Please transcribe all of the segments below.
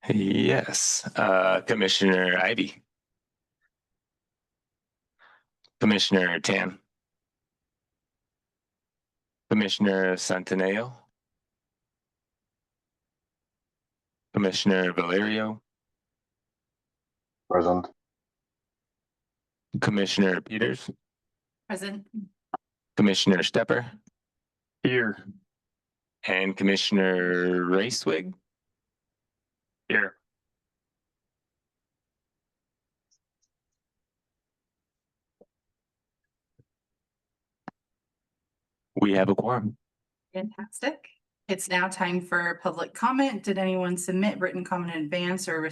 Yes, Commissioner Ivy. Commissioner Tan. Commissioner Santaneo. Commissioner Valerio. Present. Commissioner Peters. Present. Commissioner Stepper. Here. And Commissioner Racewig. Here. We have a quorum. Fantastic. It's now time for public comment. Did anyone submit written comment in advance or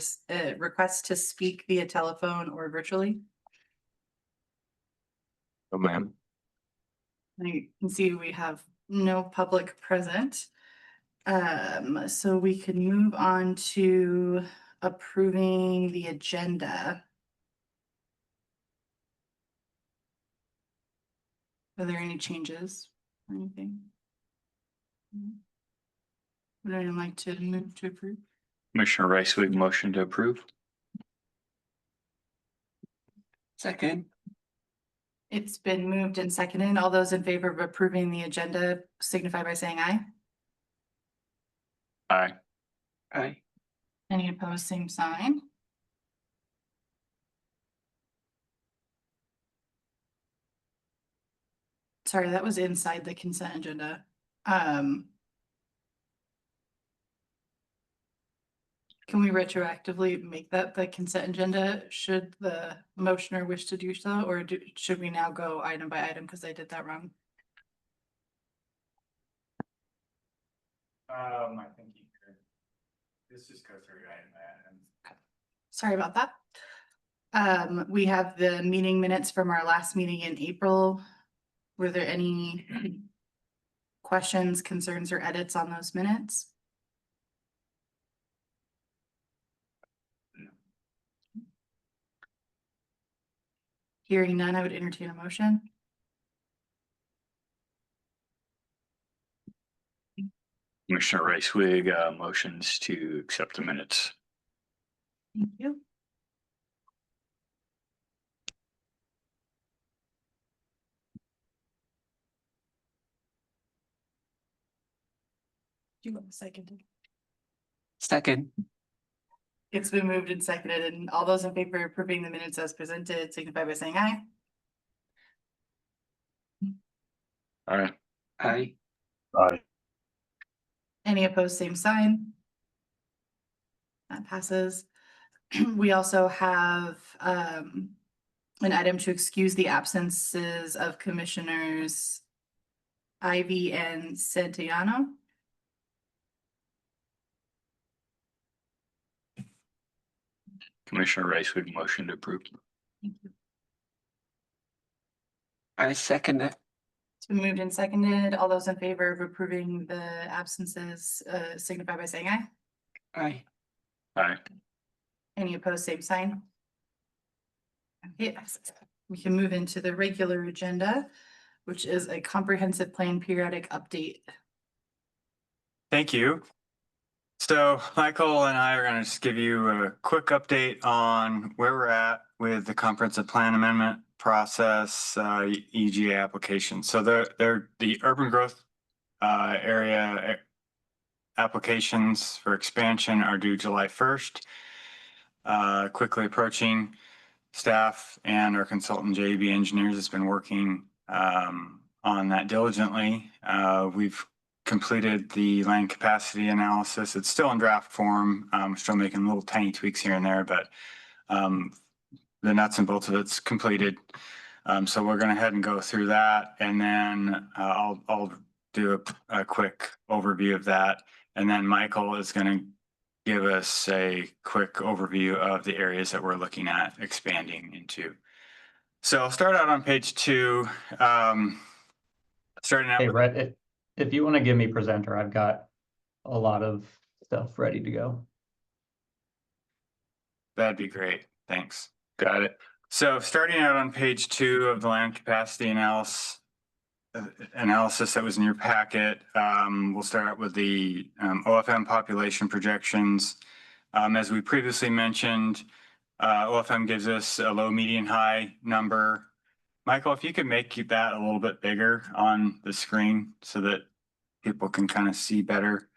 request to speak via telephone or virtually? Oh, ma'am. You can see we have no public present. So we can move on to approving the agenda. Are there any changes or anything? Would anyone like to move to approve? Commissioner Ricewig, motion to approve. Second. It's been moved and seconded. All those in favor of approving the agenda signify by saying aye. Aye. Aye. Any opposed, same sign. Sorry, that was inside the consent agenda. Can we retroactively make that the consent agenda should the motioner wish to do so, or should we now go item by item because I did that wrong? I think you could. Let's just go through item by item. Sorry about that. We have the meeting minutes from our last meeting in April. Were there any questions, concerns, or edits on those minutes? Hearing none, I would entertain a motion. Commissioner Ricewig, motions to accept the minutes. Thank you. Do you want a second? Second. It's been moved and seconded, and all those in favor of approving the minutes as presented signify by saying aye. Aye. Aye. Aye. Any opposed, same sign. That passes. We also have an item to excuse the absences of Commissioners Ivy and Santiano. Commissioner Ricewig, motion to approve. Thank you. I second it. It's been moved and seconded. All those in favor of approving the absences signify by saying aye. Aye. Aye. Any opposed, same sign. Okay, we can move into the regular agenda, which is a comprehensive plan periodic update. Thank you. So Michael and I are going to just give you a quick update on where we're at with the comprehensive plan amendment process, EGA application. So the urban growth area applications for expansion are due July 1st. Quickly approaching. Staff and our consultant JB Engineers has been working on that diligently. We've completed the land capacity analysis. It's still in draft form. We're still making little tiny tweaks here and there, but the nuts and bolts of it's completed. So we're going to head and go through that, and then I'll do a quick overview of that, and then Michael is going to give us a quick overview of the areas that we're looking at expanding into. So I'll start out on page 2. Starting out. Hey, Brett, if you want to give me presenter, I've got a lot of stuff ready to go. That'd be great. Thanks. Got it. So starting out on page 2 of the land capacity analysis analysis that was in your packet. We'll start out with the OFM population projections. As we previously mentioned, OFM gives us a low, median, high number. Michael, if you could make that a little bit bigger on the screen so that people can kind of see better.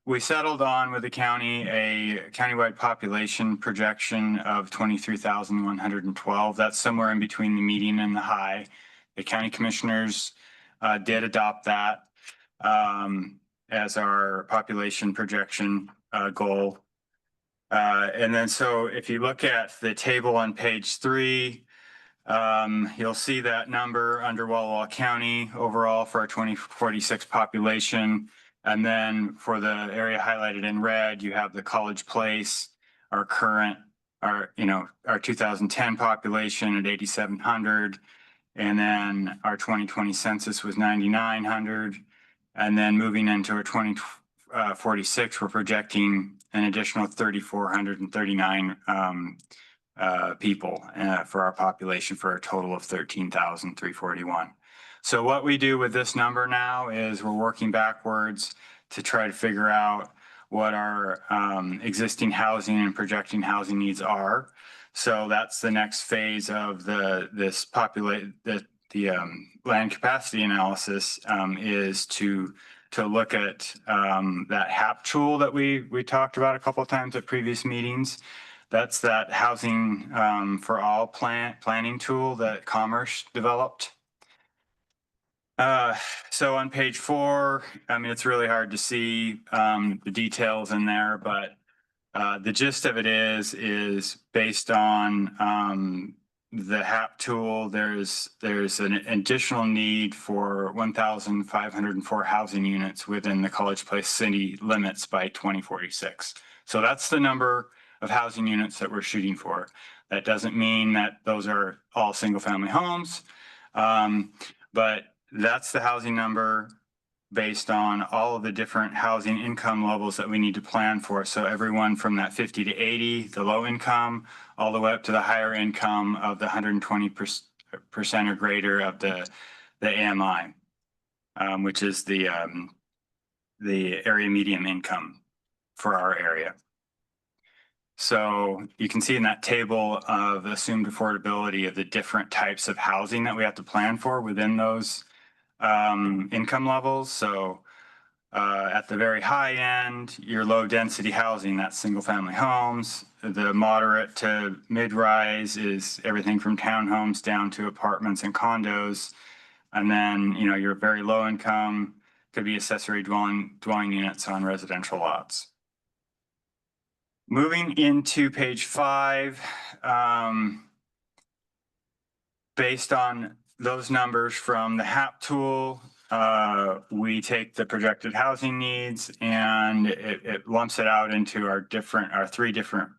We settled on with the county a countywide population projection of 23,112. That's somewhere in between the median and the high. The county commissioners did adopt that as our population projection goal. And then so if you look at the table on page 3, you'll see that number under Walla Walla County overall for our 2046 population. And then for the area highlighted in red, you have the College Place, our 2010 population at 8,700. And then our 2020 census was 9,900. And then moving into our 2046, we're projecting an additional 3,439 people for our population for a total of 13,341. So what we do with this number now is we're working backwards to try to figure out what our existing housing and projecting housing needs are. So that's the next phase of the land capacity analysis is to look at that HAP tool that we talked about a couple of times at previous meetings. That's that housing for all planning tool that Commerce developed. So on page 4, I mean, it's really hard to see the details in there, but the gist of it is based on the HAP tool, there's an additional need for 1,504 housing units within the College Place city limits by 2046. So that's the number of housing units that we're shooting for. That doesn't mean that those are all single family homes, but that's the housing number based on all of the different housing income levels that we need to plan for. So everyone from that 50 to 80, the low income, all the way up to the higher income of the 120% or greater of the AMI, which is the area medium income for our area. So you can see in that table of assumed affordability of the different types of housing that we have to plan for within those income levels. So at the very high end, your low density housing, that's single family homes. The moderate to mid-rise is everything from townhomes down to apartments and condos. And then, you know, your very low income could be accessory dwelling units on residential lots. Moving into page 5, based on those numbers from the HAP tool, we take the projected housing needs and it lumps it out into our 3 different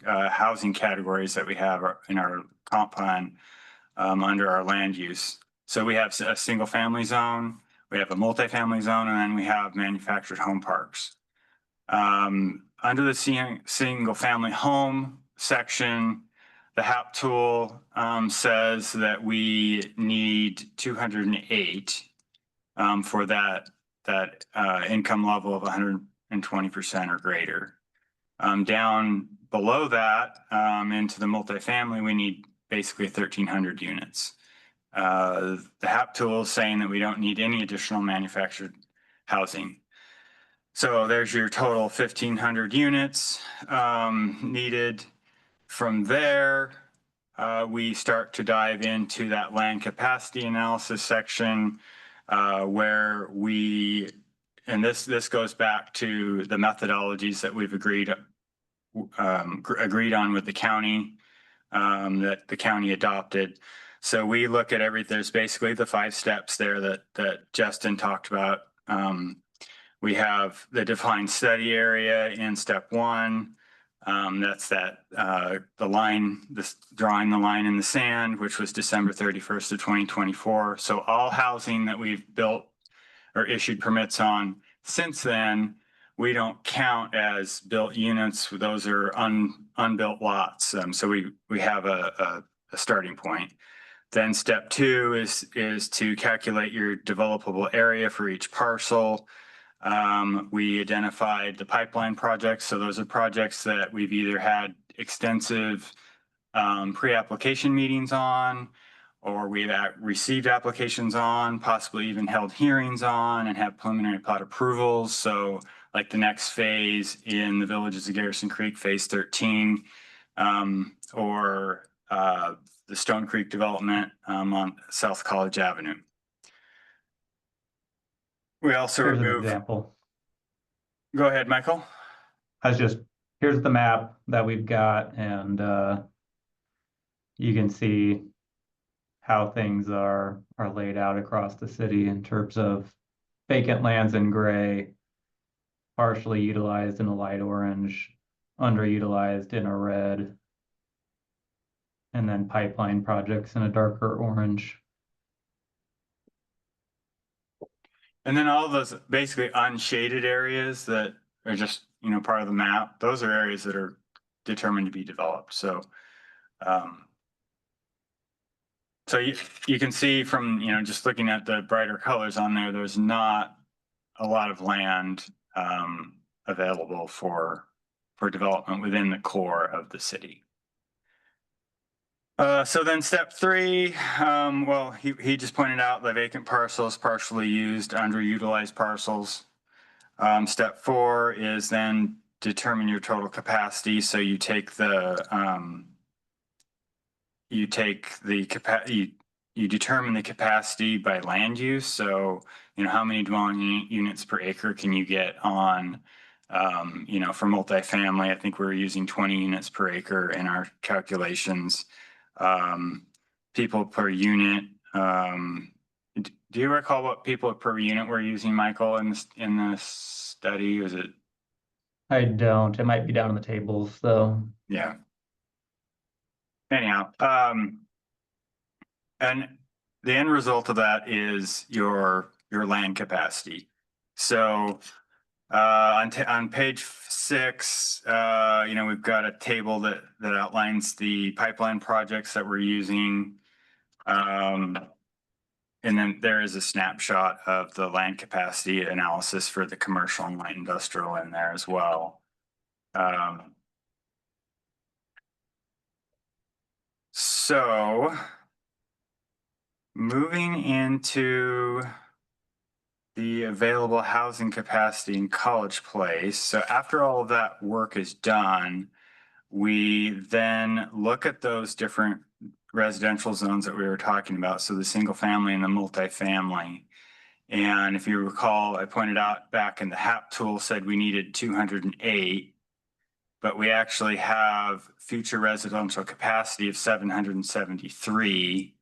housing categories that we have in our comp plan under our land use. So we have a single family zone, we have a multifamily zone, and then we have manufactured home parks. Under the single family home section, the HAP tool says that we need 208 for that income level of 120% or greater. Down below that, into the multifamily, we need basically 1,300 units. The HAP tool is saying that we don't need any additional manufactured housing. So there's your total 1,500 units needed. From there, we start to dive into that land capacity analysis section where and this goes back to the methodologies that we've agreed on with the county, that the county adopted. So we look at there's basically the 5 steps there that Justin talked about. We have the defined study area in step 1. That's the line, drawing the line in the sand, which was December 31st of 2024. So all housing that we've built or issued permits on since then, we don't count as built units. Those are unbuilt lots. So we have a starting point. Then step two is to calculate your developable area for each parcel. We identified the pipeline projects. So those are projects that we've either had extensive pre-application meetings on, or we've received applications on, possibly even held hearings on and have preliminary plat approvals. So like the next phase in the Villages of Garrison Creek, phase 13, or the Stone Creek development on South College Avenue. We also Here's an remove, example. go ahead, Michael. Here's the map that we've got, and you can see how things are laid out across the city in terms of vacant lands in gray, partially utilized in a light orange, underutilized in a red, and then pipeline projects in a darker orange. And then all those basically unshaded areas that are just, part of the map, those are areas that are determined to be developed. So, so you can see from, just looking at the brighter colors on there, there's not a lot of land available for development within the core of the city. So then step three, well, he just pointed out the vacant parcels, partially used, underutilized parcels. Step four is then determine your total capacity. So you take you determine the capacity by land use. So, how many dwelling units per acre can you get on, for multifamily? I think we're using 20 units per acre in our calculations. People per unit. Do you recall what people per unit we're using, Michael, in the study? Was it? I don't. It might be down in the tables, though. Yeah. Anyhow, and the end result of that is your land capacity. So on page 6, we've got a table that outlines the pipeline projects that we're using. And then there is a snapshot of the land capacity analysis for the commercial and light industrial in there as well. So moving into the available housing capacity in College Place. So after all of that work is done, we then look at those different residential zones that we were talking about. So the single family and the multifamily. And if you recall, I pointed out back in the HAP tool said we needed 208, but we actually have future residential capacity of 773.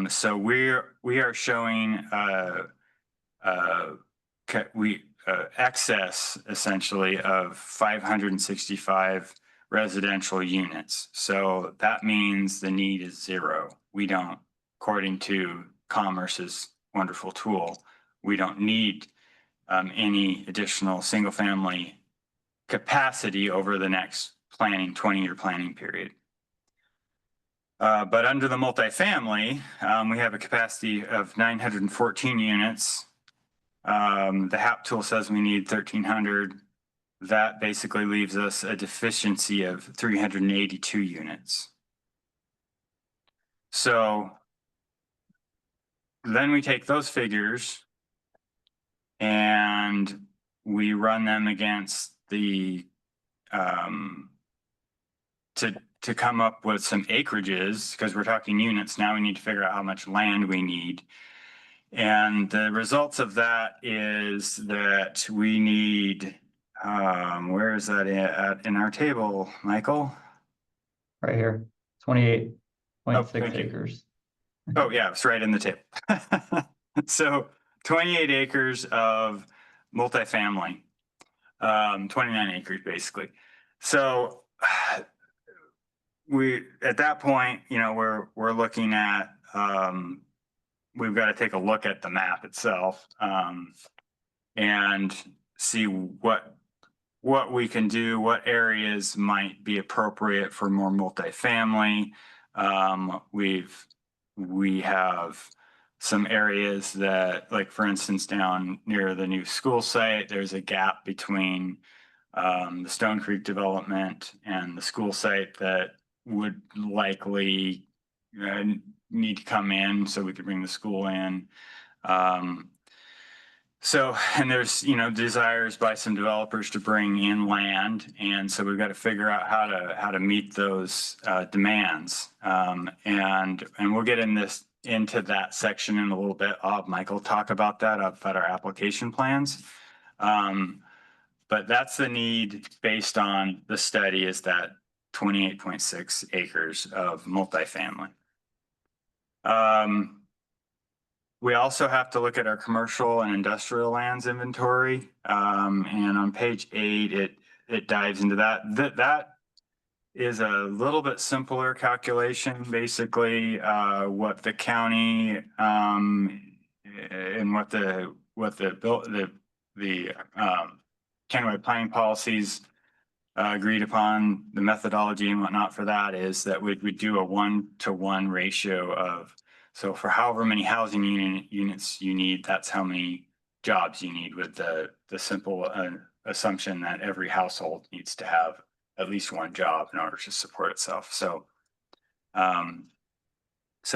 So we are showing excess essentially of 565 residential units. So that means the need is 0. We don't, according to Commerce's wonderful tool, we don't need any additional single family capacity over the next 20-year planning period. But under the multifamily, we have a capacity of 914 units. The HAP tool says we need 1,300. That basically leaves us a deficiency of 382 units. So then we take those figures and we run them against the to come up with some acreages, because we're talking units. Now we need to figure out how much land we need. And the results of that is that we need, where is that at in our table, Michael? Right here, 28.6 thank you. acres. Oh, yeah, it's right in the table. So 28 acres of multifamily, 29 acres basically. So at that point, we're looking at, we've got to take a look at the map itself, and see what we can do, what areas might be appropriate for more multifamily. We've we have some areas that, like, for instance, down near the new school site, there's a gap between the Stone Creek development and the school site that would likely need to come in so we could bring the school in. And there's, desires by some developers to bring in land. And so we've got to figure out how to meet those demands. And we'll get into that section in a little bit. Michael, talk about that, about our application plans. But that's the need based on the study, is that 28.6 acres of multifamily. We also have to look at our commercial and industrial lands inventory. And on page 8, it dives into that. That is a little bit simpler calculation. Basically, what the county and what the countywide planning policies agreed upon, the methodology and whatnot for that is that we do a 1-to-1 ratio of, so for however many housing units you need, that's how many jobs you need, with the simple assumption that every household needs to have at least one job in order to support itself. So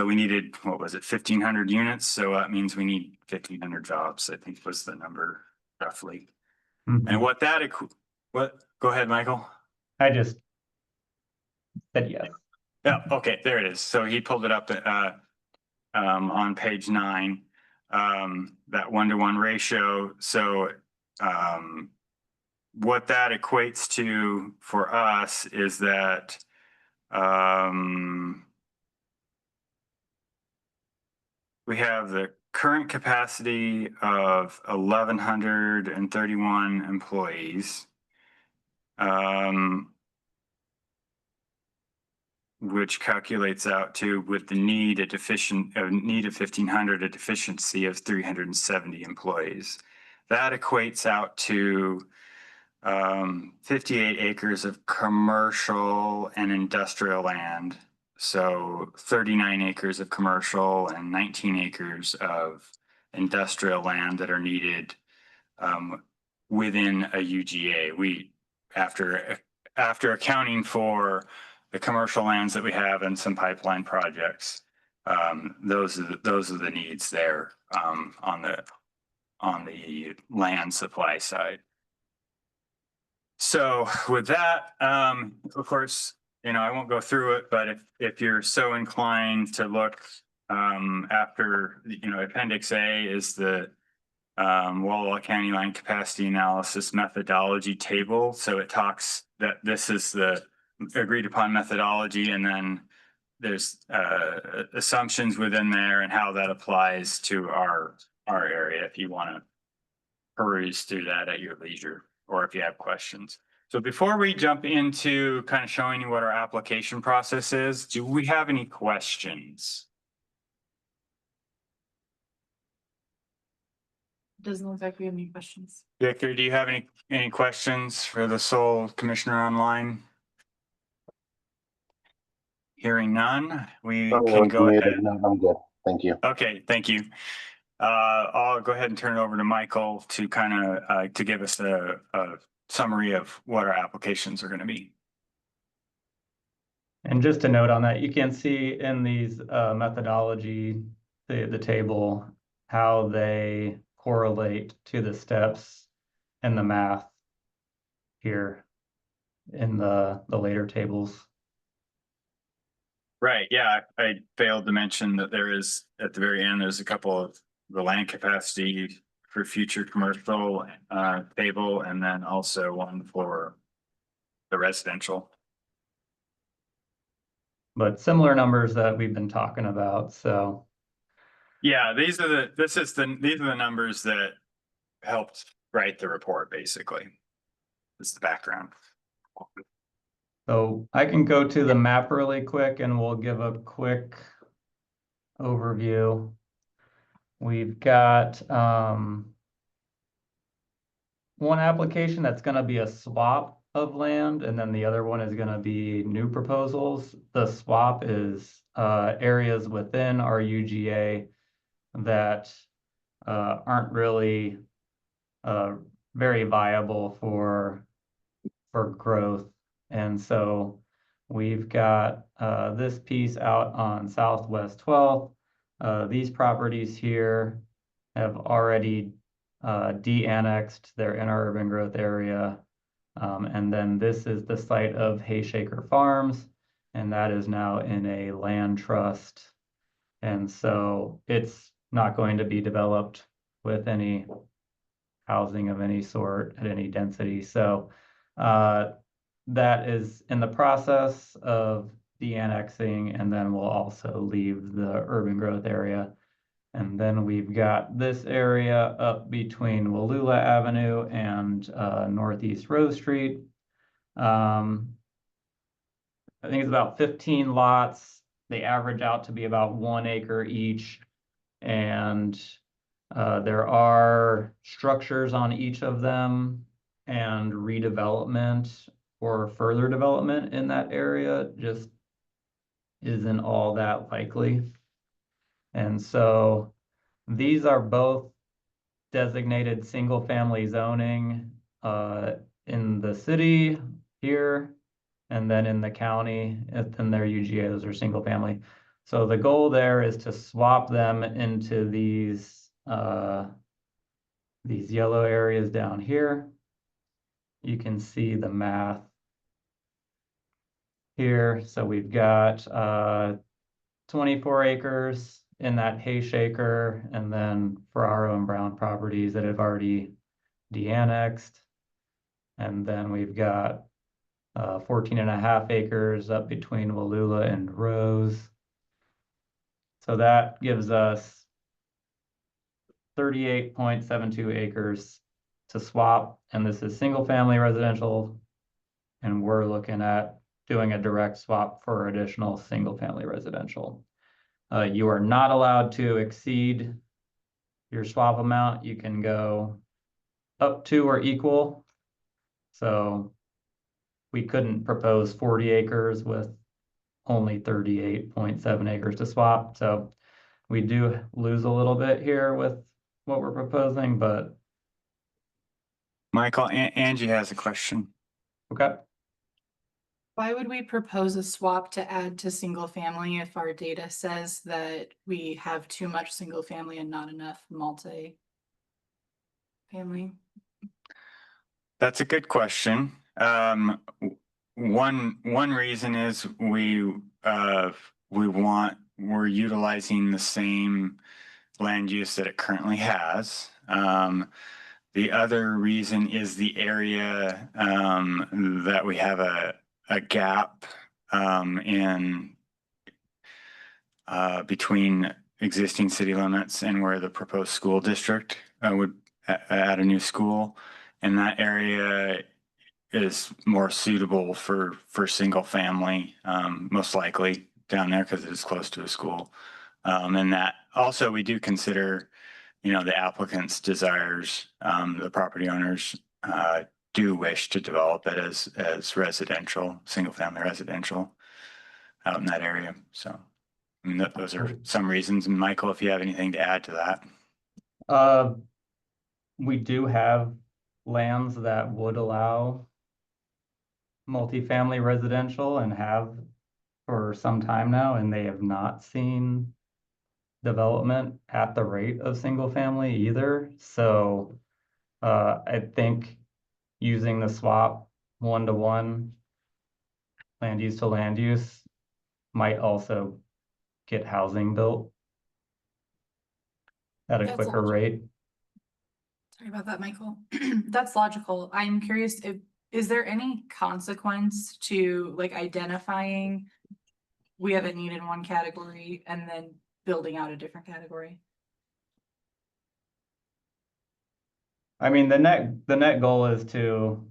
we needed, 1,500 units. So that means we need 1,500 jobs, I think was the number roughly. And what that, go ahead, Michael. I just said yes. Yeah, okay, there it is. So he pulled it up on page 9, that 1-to-1 ratio. So what that equates to for us is that we have the current capacity of 1,131 employees, which calculates out to, with the need of 1,500, a deficiency of 370 employees. That equates out to 58 acres of commercial and industrial land. So 39 acres of commercial and 19 acres of industrial land that are needed within a UGA. We, after accounting for the commercial lands that we have and some pipeline projects, those are the needs there on the land supply side. So with that, of course, I won't go through it, but if you're so inclined to look after, Appendix A is the Walla Walla County Line Capacity Analysis Methodology Table. So it talks that this is the agreed upon methodology, and then there's assumptions within there and how that applies to our area, if you want to peruse through that at your leisure, or if you have questions. So before we jump into kind of showing you what our application process is, do we have any questions? Doesn't look like we have any questions. Victor, do you have any questions for the sole commissioner online? Hearing none, we can go ahead. No, I'm good. Thank you. Okay, thank you. I'll go ahead and turn it over to Michael to kind of to give us a summary of what our applications are going to be. And just a note on that, you can see in these methodology, the table, how they correlate to the steps and the math here in the later tables. Right, yeah, I failed to mention that there is, at the very end, there's a couple of the land capacity for future commercial table, and then also one for the residential. But similar numbers that we've been talking about, so. Yeah, these are the numbers that helped write the report, basically. This is the background. So I can go to the map really quick and we'll give a quick overview. We've got one application that's going to be a swap of land, and then the other one is gonna be new proposals. The swap is areas within our UGA that aren't really very viable for growth. And so we've got this piece out on Southwest 12th. These properties here have already de-annexed. They're in our urban growth area. And then this is the site of Hayshaker Farms, and that is now in a land trust. And so it's not going to be developed with any housing of any sort at any density. So that is in the process of de-annexing, and then we'll also leave the urban growth area. And then we've got this area up between Wallula Avenue and Northeast Rose Street. I think it's about 15 lots. They average out to be about 1 acre each. And there are structures on each of them, and redevelopment or further development in that area just isn't all that likely. And so these are both designated single-family zoning in the city here, and then in the county, in their UGA, those are single-family. So the goal there is to swap them into these yellow areas down here. You can see the math here. So we've got 24 acres in that Hayshaker, and then Ferraro and Brown properties that have already de-annexed. And then we've got 14.5 acres up between Wallula and Rose. So that gives us 38.72 acres to swap, and this is single family residential, and we're looking at doing a direct swap for additional single family residential. You are not allowed to exceed your swap amount. You can go up to or equal. So we couldn't propose 40 acres with only 38.7 acres to swap. So we do lose a little bit here with what we're proposing, but Michael, Angie has a question. okay. Why would we propose a swap to add to single family if our data says that we have too much single family and not enough multi family? That's a good question. One reason is we're utilizing the same land use that it currently has. The other reason is the area that we have a gap in between existing city limits and where the proposed school district would add a new school. And that area is more suitable for single family, most likely down there because it is close to a school. And that also we do consider, the applicant's desires. The property owners do wish to develop it as residential, single family residential out in that area. So I mean, those are some reasons. And Michael, if you have anything to add to that. We do have lands that would allow multifamily residential and have for some time now, and they have not seen development at the rate of single family either. So I think using the swap 1-to-1 land use to land use might also get housing built at a That's quicker logical. rate. Sorry about that, Michael. That's logical. I'm curious, is there any consequence to like identifying we have a need in one category and then building out a different category? I mean, the net goal is to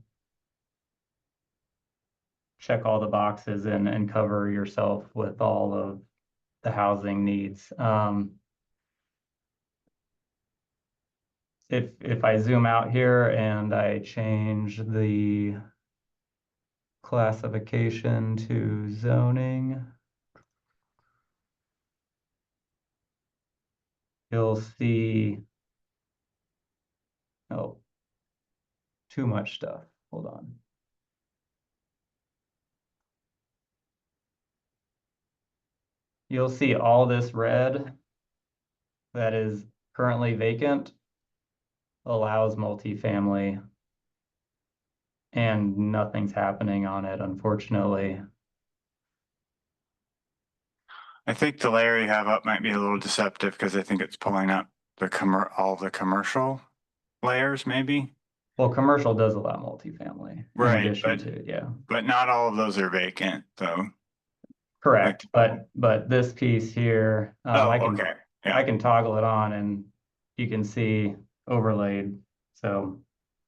check all the boxes and cover yourself with all of the housing needs. If I zoom out here and I change the classification to zoning. You'll see. Oh, too much stuff. Hold on. You'll see all this red that is currently vacant allows multifamily. And nothing's happening on it, unfortunately. I think the layer you have up might be a little deceptive because I think it's pulling up all the commercial layers maybe. Well, commercial does allow multifamily. In Right, addition but- to, yeah, But not all of those are vacant though. correct. Like- But this piece here, Oh, I can okay. I Yeah, can toggle it on and you can see overlaid. So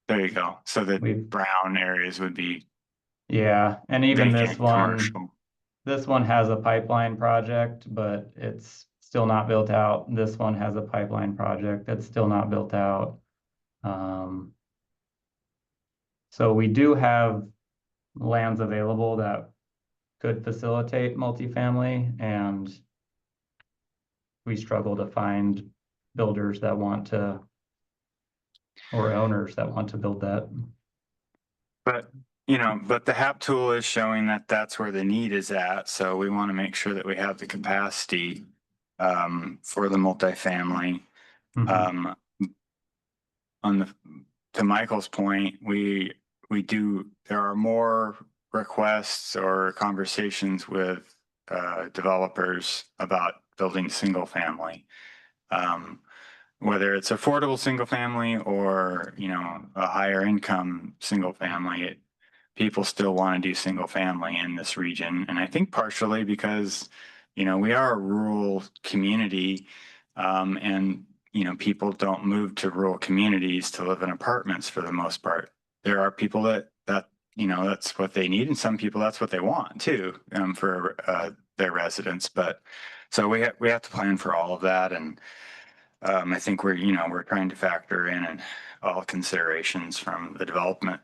there you go. So the We've- brown areas would be yeah, and even this vacant one, commercial. this one has a pipeline project, but it's still not built out. This one has a pipeline project that's still not built out. So we do have lands available that could facilitate multifamily, and we struggle to find builders that want to, or owners that want to build that. But, but the HAP tool is showing that that's where the need is at. So we want to make sure that we have the capacity for the multifamily. Mhm. To Michael's point, there are more requests or conversations with developers about building single family. Whether it's affordable single family or, a higher income single family, people still want to do single family in this region. And I think partially because, we are a rural community, and, people don't move to rural communities to live in apartments for the most part. There are people that, that's what they need. And some people, that's what they want too, for their residents. But so we have to plan for all of that. And I think we're trying to factor in and all considerations from the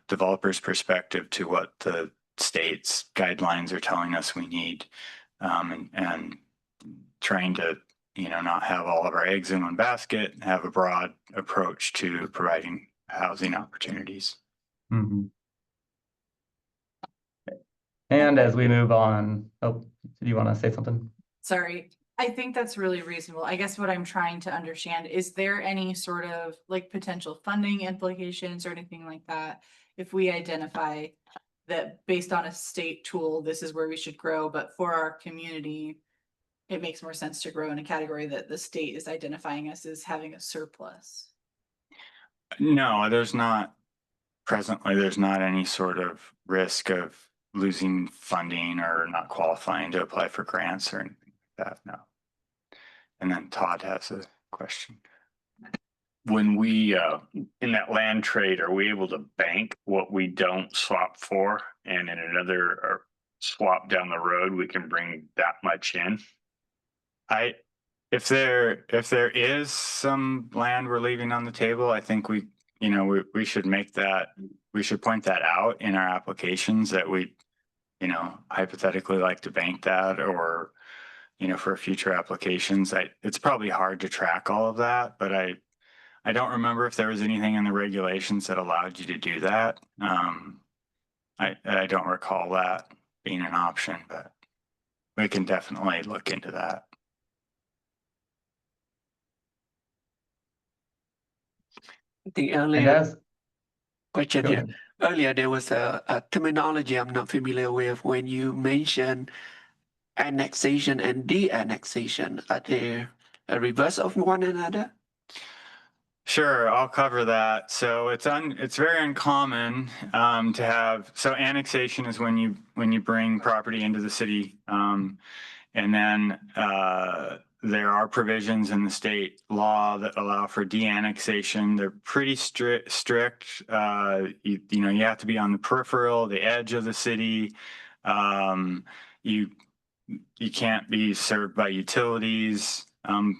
developer's perspective to what the state's guidelines are telling us we need, and trying to, not have all of our eggs in one basket, have a broad approach to providing housing opportunities. Mhm. And as we move on, oh, do you want to say something? Sorry, I think that's really reasonable. I guess what I'm trying to understand, is there any sort of like potential funding implications or anything like that? If we identify that based on a state tool, this is where we should grow, but for our community, it makes more sense to grow in a category that the state is identifying us as having a surplus. No, there's not any sort of risk of losing funding or not qualifying to apply for grants or anything like that. No. And then Todd has a question. When we, in that land trade, are we able to bank what we don't swap for? And in another swap down the road, we can bring that much in? If there is some land we're leaving on the table, I think we should we should point that out in our applications that we, hypothetically like to bank that, or, for future applications. It's probably hard to track all of that, but I don't remember if there was anything in the regulations that allowed you to do that. I don't recall that being an option, but we can definitely look into that. I think And earlier, as, question go here. ahead. Earlier, there was a terminology I'm not familiar with when you mentioned annexation and de-annexation. Are they a reverse of one another? Sure, I'll cover that. So it's very uncommon to have, so annexation is when you bring property into the city, and then there are provisions in the state law that allow for de-annexation. They're pretty strict. You have to be on the peripheral, the edge of the city. You can't be served by utilities.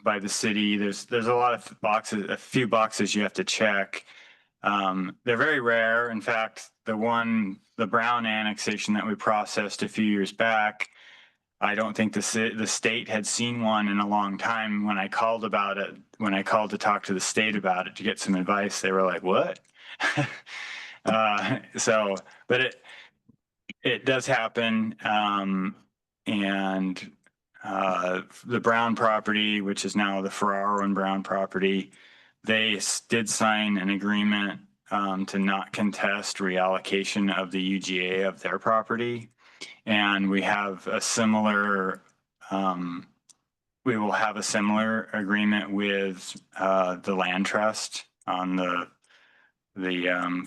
By the city, there's a few boxes you have to check. They're very rare. In fact, the Brown annexation that we processed a few years back, I don't think the state had seen one in a long time. When I called about it, when I called to talk to the state about it to get some advice, they were like, "What?" But it does happen. And the Brown property, which is now the Ferraro and Brown property, they did sign an agreement to not contest reallocation of the UGA of their property. And we have a similar, we will have a similar agreement with the land trust on the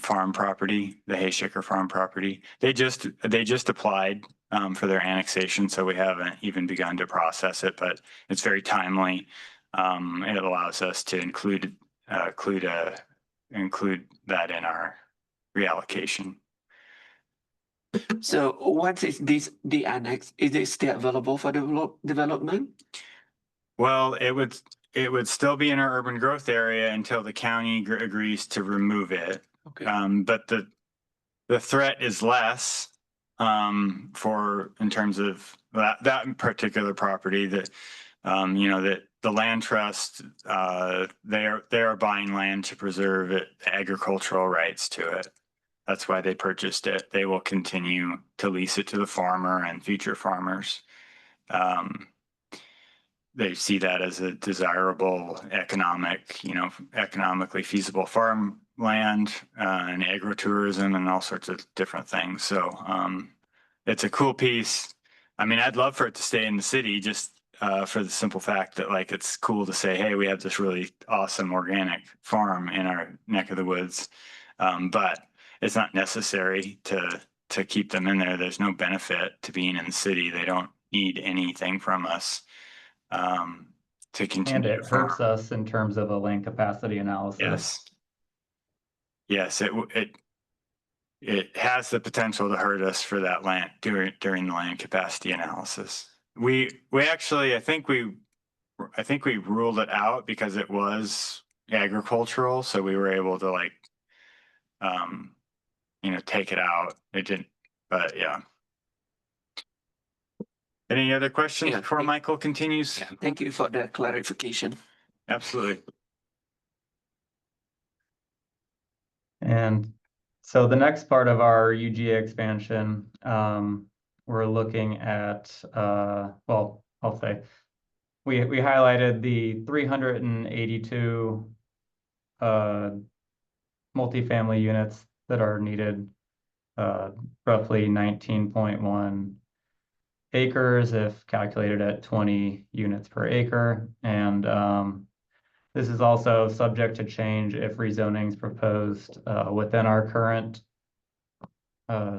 farm property, the Hayshaker farm property. They just applied for their annexation, so we haven't even begun to process it, but it's very timely. It allows us to include that in our reallocation. So once it's the annex, is it still available for development? Well, it would still be in our urban growth area until the county agrees to remove it. Okay. But the threat is less in terms of that particular property that that the land trust they are buying land to preserve it, the agricultural rights to it. That's why they purchased it. They will continue to lease it to the farmer and future farmers. They see that as a desirable economically feasible farmland and agritourism and all sorts of different things. So it's a cool piece. I mean, I'd love for it to stay in the city just for the simple fact that like it's cool to say, hey, we have this really awesome organic farm in our neck of the woods. But it's not necessary to keep them in there. There's no benefit to being in the city. They don't need anything from us to continue. And it to farm. hurts us in terms of a land capacity analysis. Yes, it has the potential to hurt us for that land during the land capacity analysis. We actually, I think we ruled it out because it was agricultural, so we were able to like take it out. It didn't, but yeah. Any other questions Yeah, before Michael continues? Yeah, thank you for the clarification. Absolutely. And so the next part of our UGA expansion, we're looking at, well, I'll say, we highlighted the 382 multifamily units that are needed, roughly 19.1 acres if calculated at 20 units per acre. And this is also subject to change if rezoning is proposed within our current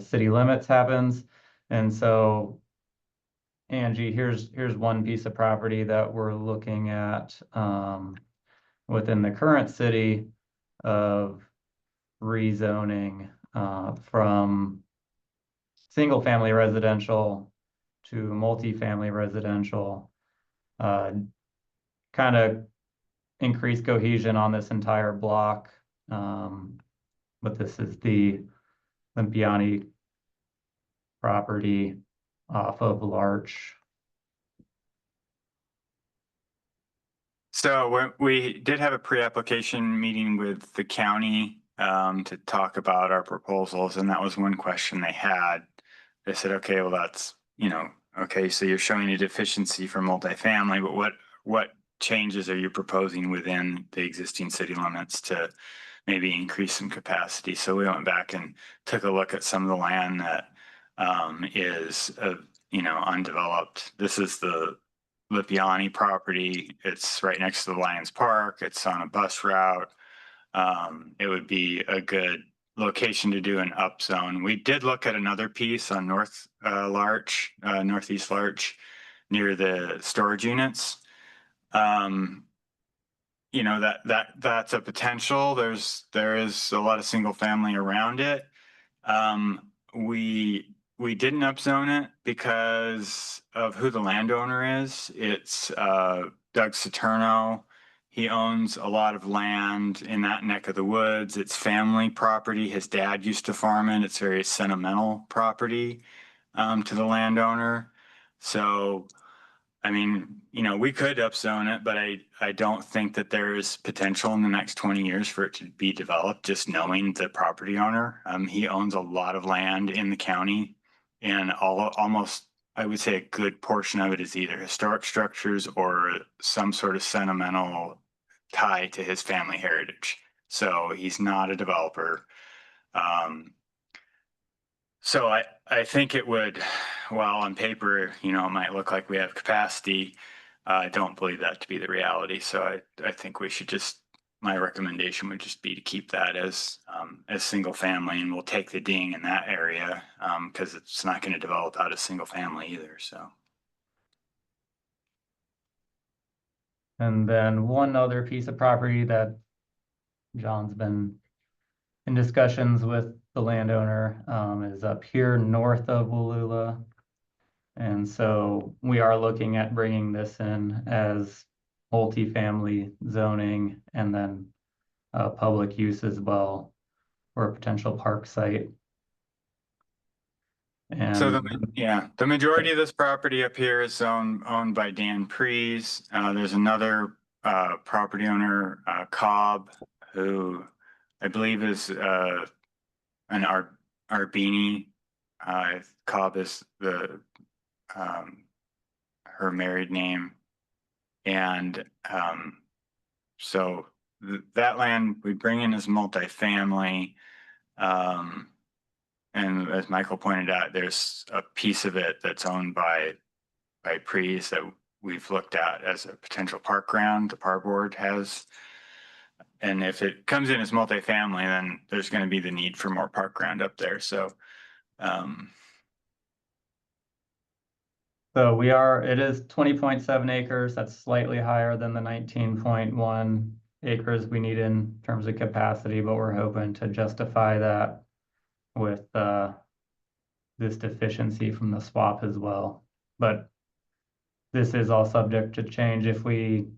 city limits happens. And so, Angie, here's one piece of property that we're looking at within the current city of rezoning from single-family residential to multifamily residential, kind of increase cohesion on this entire block. But this is the Limpiani property off of Larch. So we did have a pre-application meeting with the county to talk about our proposals, and that was one question they had. They said, okay, well, that's, okay, so you're showing a deficiency for multifamily, but what changes are you proposing within the existing city limits to maybe increase some capacity? So we went back and took a look at some of the land that is undeveloped. This is the Limpiani property. It's right next to the Lions Park. It's on a bus route. It would be a good location to do an up zone. We did look at another piece on northeast Larch, near the storage units. That's a potential. There is a lot of single family around it. We didn't upzone it because of who the landowner is. It's Doug Saturno, He owns a lot of land in that neck of the woods. It's family property. His dad used to farm it. It's very sentimental property to the landowner. So, I mean, you know, we could upzone it, but I don't think that there is potential in the next 20 years for it to be developed, just knowing the property owner. He owns a lot of land in the county, and almost, I would say a good portion of it is either historic structures or some sort of sentimental tie to his family heritage. So he's not a developer. So I think it would, well, on paper, you know, it might look like we have capacity. I don't believe that to be the reality. So I think we should just, my recommendation would just be to keep that as single family, and we'll take the ding in that area because it's not going to develop out as single family either. So. And then one other piece of property that John's been in discussions with the landowner is up here north of Wallula. And so we are looking at bringing this in as multifamily zoning and then public use as well for a potential park site. And So the majority of this property up here is owned by Dan Prees. There's another property owner, Cobb, who I believe is an Arbini. Cobb is the her married name, and so that land we bring in as multifamily. And as Michael pointed out, there's a piece of it that's owned by Prees that we've looked at as a potential park ground. The park board has, and if it comes in as multifamily, then there's going to be the need for more park ground up there. So, so it is 20.7 acres. That's slightly higher than the 19.1 acres we need in terms of capacity, but we're hoping to justify that with this deficiency from the swap as well. But this is all subject to change. If we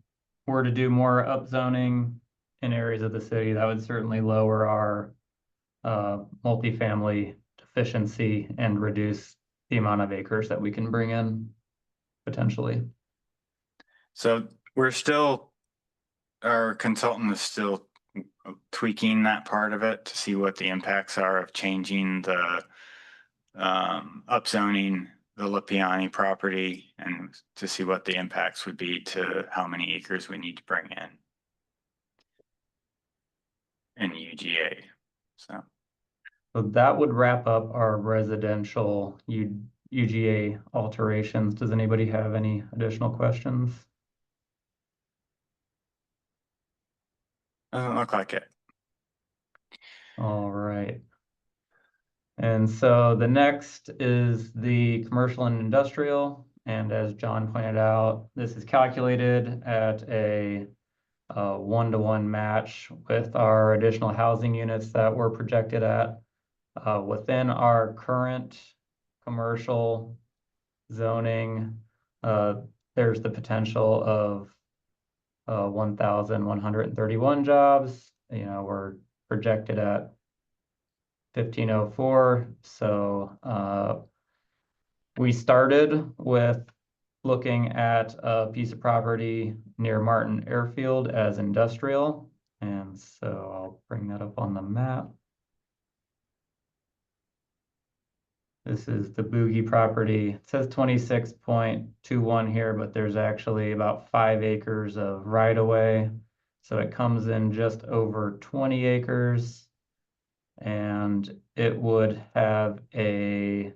were to do more upzoning in areas of the city, that would certainly lower our multifamily deficiency and reduce the amount of acres that we can bring in potentially. so our consultant is still tweaking that part of it to see what the impacts are of changing the upzoning the Lipiani property and to see what the impacts would be to how many acres we need to bring in UGA. So that would wrap up our residential UGA alterations. Does anybody have any additional questions? doesn't look like it. All right. And so the next is the commercial and industrial. And as John pointed out, this is calculated at a 1-to-1 match with our additional housing units that we're projected at. Within our current commercial zoning, there's the potential of 1,131 jobs. You know, we're projected at 1,504. So we started with looking at a piece of property near Martin Airfield as industrial. And so I'll bring that up on the map. This is the Boogie property. It says 26.21 here, but there's actually about 5 acres of right-of-way. So it comes in just over 20 acres. And it would have a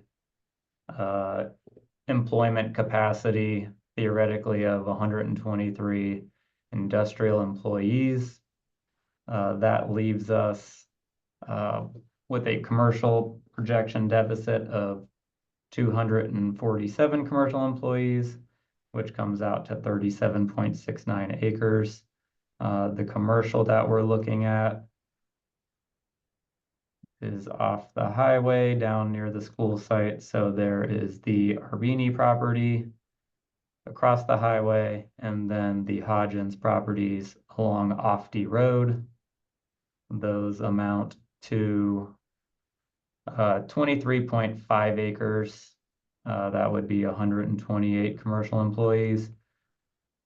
employment capacity theoretically of 123 industrial employees. That leaves us with a commercial projection deficit of 247 commercial employees, which comes out to 37.69 acres. The commercial that we're looking at is off the highway down near the school site. So there is the Arbini property across the highway, and then the Hodgins properties along Ofty Road. Those amount to 23.5 acres. That would be 128 commercial employees.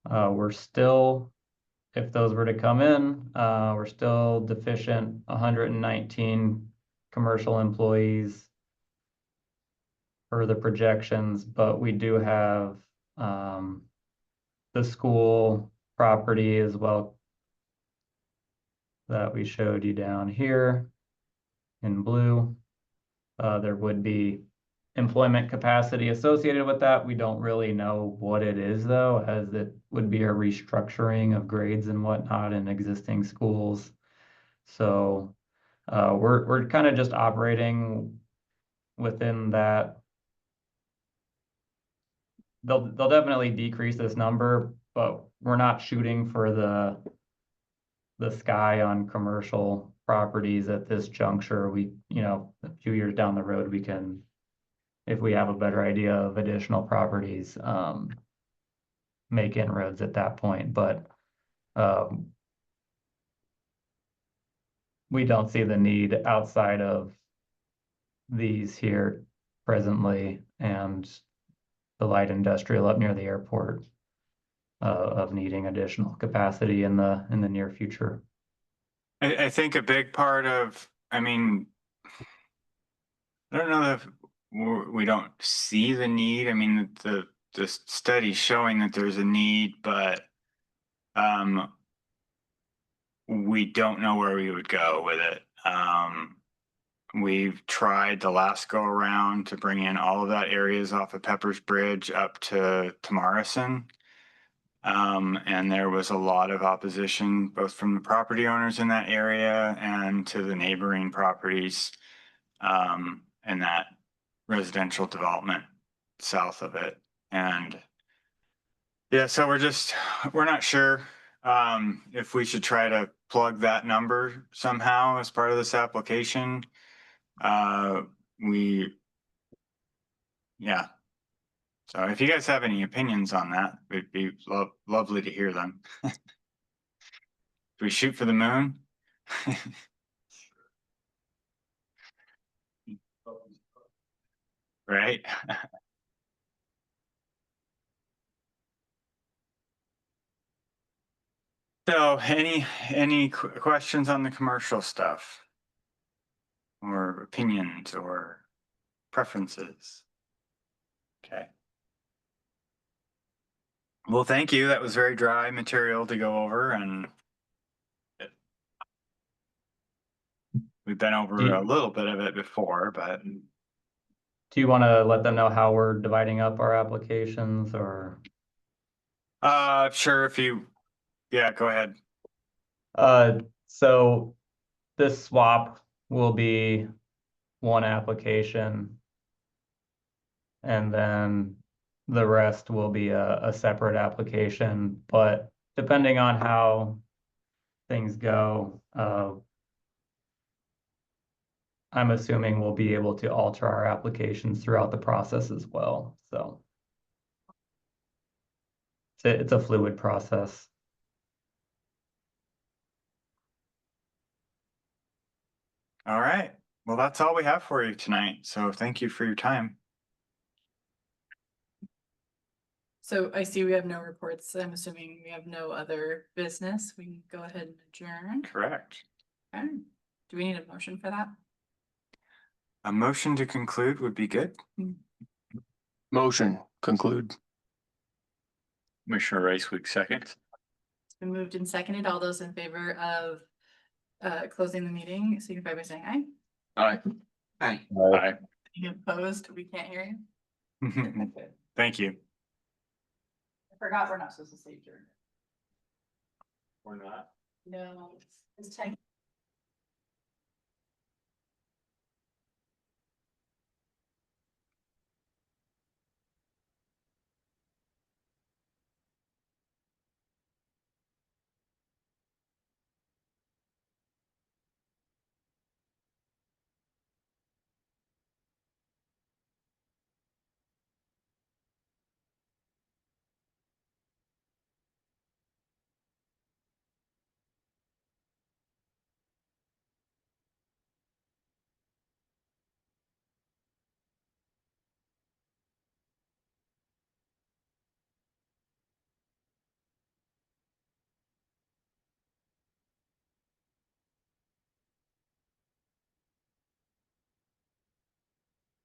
We're still, if those were to come in, we're still deficient 119 commercial employees for the projections, but we do have the school property as well that we showed you down here in blue. There would be employment capacity associated with that. We don't really know what it is though, as it would be a restructuring of grades and whatnot in existing schools. So we're kind of just operating within that. They'll definitely decrease this number, but we're not shooting for the sky on commercial properties at this juncture. We, a few years down the road, we can, if we have a better idea of additional properties, make inroads at that point, but we don't see the need outside of these here presently and the light industrial up near the airport of needing additional capacity in the near future. I think a big part of, I mean, I don't know if we don't see the need. I mean, the study showing that there's a need, but we don't know where we would go with it. We've tried the last go around to bring in all of that areas off of Pepper's Bridge up to Morrison. And there was a lot of opposition, both from the property owners in that area and to the neighboring properties in that residential development south of it. And yeah, so we're not sure if we should try to plug that number somehow as part of this application. Yeah. So if you guys have any opinions on that, it'd be lovely to hear them. Do we shoot for the moon? Right? So any questions on the commercial stuff? Or opinions or preferences? Okay. Well, thank you. That was very dry material to go over, and we've been over a little bit of it before, but. Do you want to let them know how we're dividing up our applications or? Sure, yeah, go ahead. So this swap will be one application. And then the rest will be a separate application, but depending on how things go, I'm assuming we'll be able to alter our applications throughout the process as well, so. It's a fluid process. All right. Well, that's all we have for you tonight. So thank you for your time. So I see we have no reports. I'm assuming we have no other business. We can go ahead and adjourn. Correct. Okay. Do we need a motion for that? A motion to conclude would be good. Motion, conclude. Commissioner Racewig, second. It's been moved and seconded. All those in favor of closing the meeting, signify by saying aye. Aye. Aye. Aye. Any opposed? We can't hear you. Thank you. I forgot we're not supposed to say adjourn. Or not. No, it's 10.